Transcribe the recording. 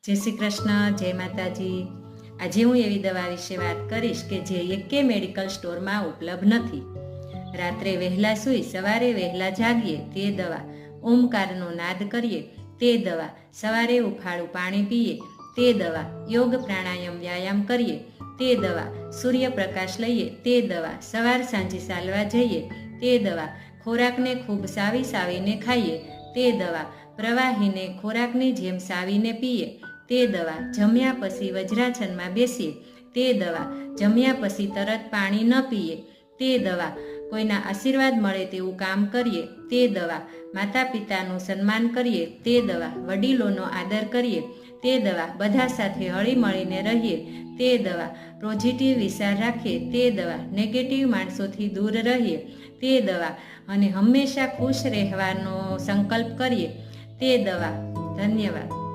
જય શ્રી કૃષ્ણ, જય માતાજી। આજે હું એવી દવા વિશે વાત કરીશ કે જે એકે મેડિકલ સ્ટોરમાં ઉપલબ્ધ નથી। રાત્રે વહેલા સૂઈ સવારે વહેલા જાગીએ તે દવા, ઓમકારનો નાદ કરીએ તે દવા, સવારે ઉફાળું પાણી પીએ તે દવા, યોગ પ્રાણાયામ વ્યાયામ કરીએ તે દવા, સૂર્યપ્રકાશ લઈએ તે દવા, સવાર સાંજે ચાલવા જઈએ તે દવા, ખોરાકને ખૂબ સાવીને ખાઈએ તે દવા, પ્રવાહીને ખોરાકની જેમ સાવીને પીએ તે દવા, જમ્યા પછી વજ્રાસનમાં બેસીએ તે દવા, જમ્યા પછી તરત પાણી ન પીએ તે દવા, કોઈના આશીર્વાદ મળે તેવું કામ કરીએ તે દવા, માતા પિતાનું સન્માન કરીએ તે દવા, વડીલોનો આદર કરીએ તે દવા, બધા સાથે હળી મળીને રહીએ તે દવા, પોઝિટિવ વિચાર રાખીએ તે દવા, નેગેટિવ માણસોથી દૂર રહીએ તે દવા અને હંમેશા ખુશ રહેવાનો સંકલ્પ કરીએ તે દવા। ધન્યવાદ।